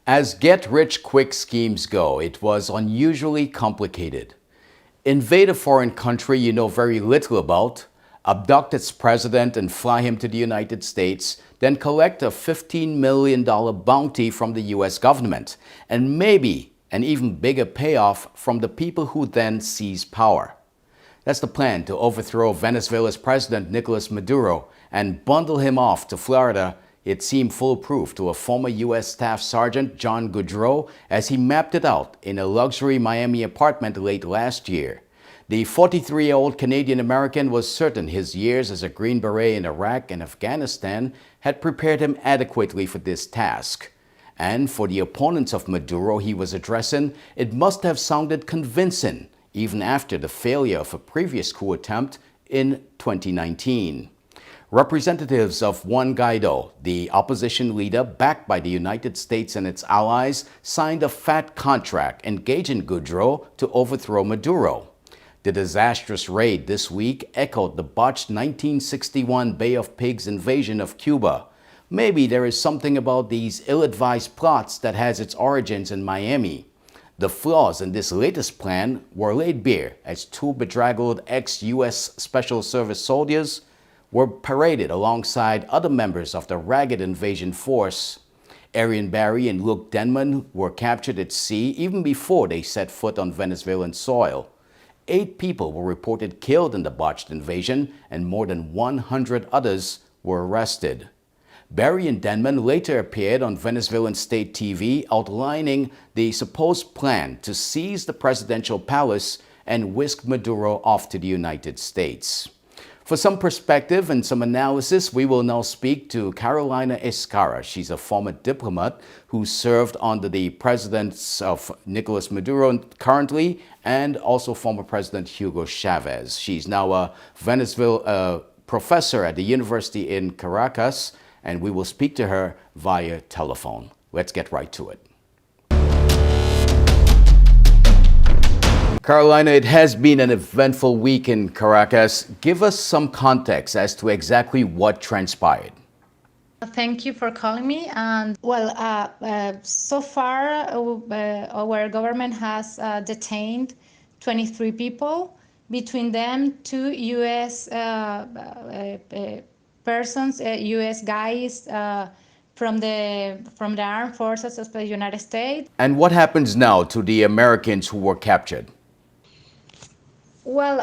As get-rich-quick schemes go, it was unusually complicated. Invade a foreign country you know very little about, abduct its president and fly him to the United States, then collect a $15 million bounty from the US government, and maybe an even bigger payoff from the people who then seize power. That's the plan to overthrow Venezuela's President Nicolas Maduro and bundle him off to Florida. It seemed foolproof to a former U.S. Staff Sergeant, John Goudreau, as he mapped it out in a luxury Miami apartment late last year. The 43-year-old Canadian-American was certain his years as a Green Beret in Iraq and Afghanistan had prepared him adequately for this task. And for the opponents of Maduro he was addressing, it must have sounded convincing, even after the failure of a previous coup attempt in 2019. Representatives of Juan Guaido, the opposition leader backed by the United States and its allies, signed a fat contract engaging Goudreau to overthrow Maduro. The disastrous raid this week echoed the botched 1961 Bay of Pigs invasion of Cuba. Maybe there is something about these ill-advised plots that has its origins in Miami. The flaws in this latest plan were laid bare as two bedraggled ex-U.S. Special Service soldiers were paraded alongside other members of the ragged invasion force. Arian Barry and Luke Denman were captured at sea even before they set foot on Venezuelan soil. 8 people were reported killed in the botched invasion, and more than 100 others were arrested. Barry and Denman later appeared on Venezuelan state TV outlining the supposed plan to seize the presidential palace and whisk Maduro off to the United States. For some perspective and some analysis, we will now speak to Carolina Escarra. She's a former diplomat who served under the presidents of Nicolas Maduro currently and also former President Hugo Chavez. She's now a Venezuela professor at the university in Caracas, and we will speak to her via telephone. Let's get right to it. Carolina, it has been an eventful week in Caracas. Give us some context as to exactly what transpired. Thank you for calling me. And so far, our government has detained 23 people, between them 2 U.S. Persons, U.S. guys from the armed forces of the United States. And what happens now to the Americans who were captured? Well,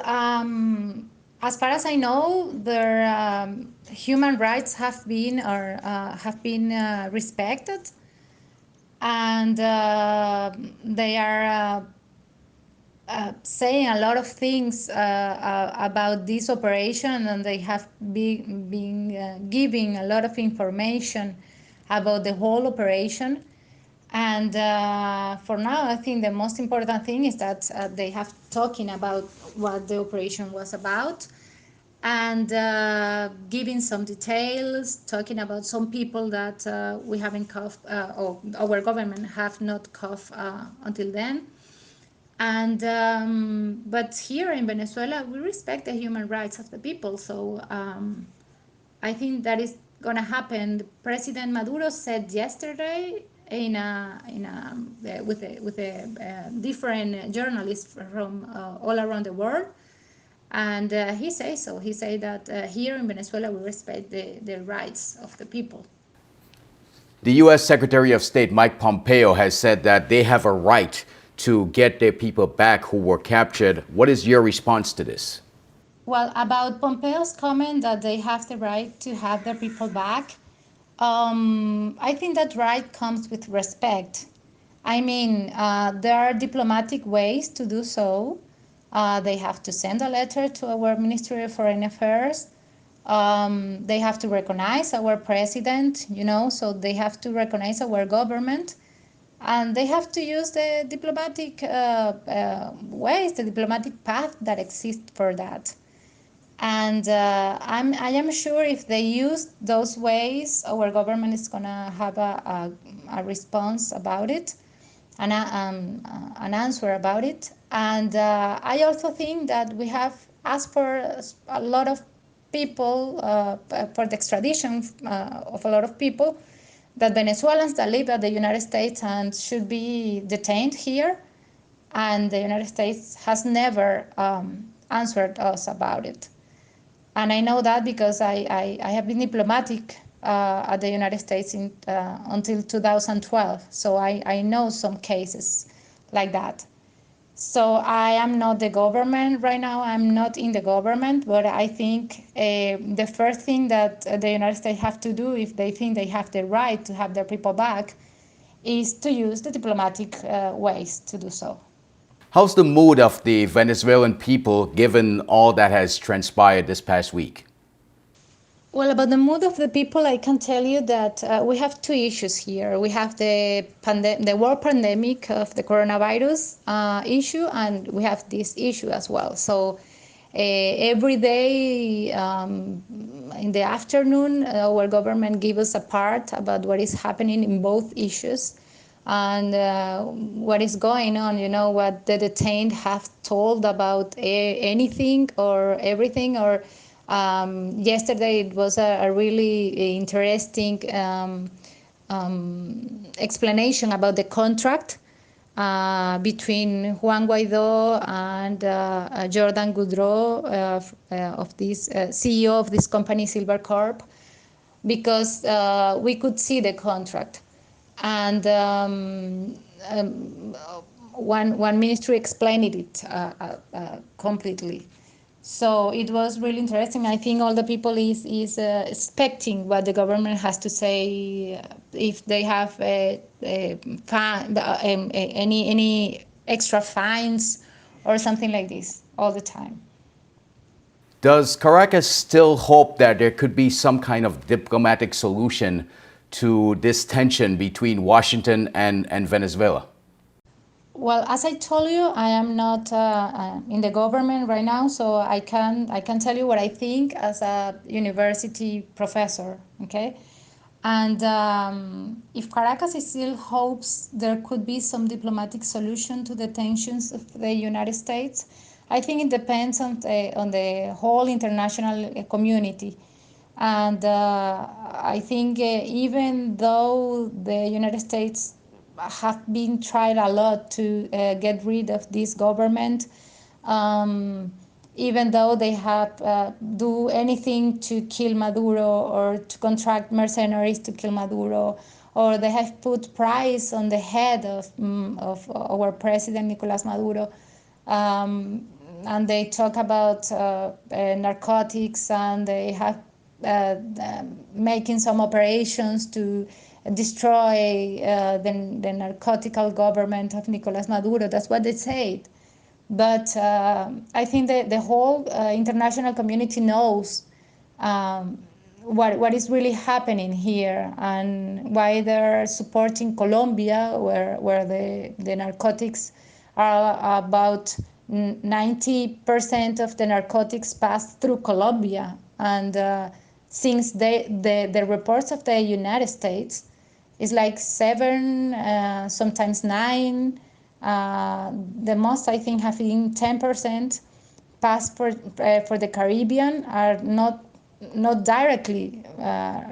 as far as I know, their human rights have been respected, and they are saying a lot of things about this operation, and they have been giving a lot of information about the whole operation. And for now, I think the most important thing is that they have talking about what the operation was about, and giving some details, talking about some people that we haven't caught, or our government have not caught until then. And but here in Venezuela, we respect the human rights of the people. So I think that is going to happen. President Maduro said yesterday with different journalists from all around the world, and he says so. He said that here in Venezuela we respect the rights of the people. The U.S. Secretary of State Mike Pompeo has said that they have a right to get their people back who were captured. What is your response to this? Well, about Pompeo's comment that they have the right to have their people back, I think that right comes with respect. I mean, there are diplomatic ways to do so. They have to send a letter to our Ministry of Foreign Affairs. They have to recognize our president, so they have to recognize our government. And they have to use the diplomatic ways, the diplomatic path that exists for that. And I am sure if they use those ways, our government is going to have a response about it, an answer about it. And I also think that we have asked for a lot of people, for the extradition of a lot of people. that Venezuelans that live at the United States and should be detained here, and the United States has never answered us about it. And I know that because I have been diplomatic at the United States until 2012. So I know some cases like that. So I am not the government right now. I'm not in the government, but I think the first thing that the United States have to do if they think they have the right to have their people back is to use the diplomatic ways to do so. How's the mood of the Venezuelan people given all that has transpired this past week? Well, about the mood of the people, I can tell you that we have two issues here. We have the world pandemic of the coronavirus issue, and we have this issue as well. So every day in the afternoon, our government gives us a part about what is happening in both issues and what is going on, what the detained have told about anything or everything. Or yesterday it was a really interesting explanation about the contract between Juan Guaido and Jordan Goudreau of this CEO of this company Silver Corp, because we could see the contract, and one ministry explained it completely. So it was really interesting. I think all the people is expecting what the government has to say, if they have any extra fines or something like this all the time. Does Caracas still hope that there could be some kind of diplomatic solution to this tension between Washington and Venezuela? Well, as I told you, I am not in the government right now, so I can tell you what I think as a university professor. Okay, and if Caracas still hopes there could be some diplomatic solution to the tensions of the United States, I think it depends on the whole international community. And I think even though the United States have been tried a lot to get rid of this government, um, even though they have do anything to kill Maduro or to contract mercenaries to kill Maduro, or they have put price on the head of our president Nicolas Maduro, and they talk about narcotics, and they have making some operations to destroy the narcotical government of Nicolas Maduro. That's what they said. But I think that the whole international community knows what is really happening here and why they're supporting Colombia, where the narcotics are about 90% of the narcotics pass through Colombia. And since the reports of the United States is like 7, sometimes 9, the most I think have been 10% pass for the Caribbean are not directly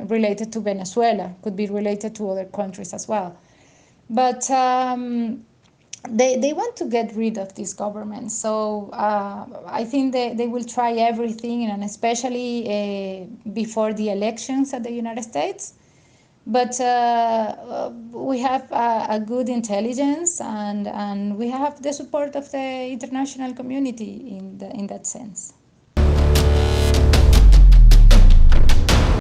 related to Venezuela, could be related to other countries as well. But they want to get rid of this government. So I think they will try everything, and especially before the elections at the United States. But we have a good intelligence, and we have the support of the international community in that sense.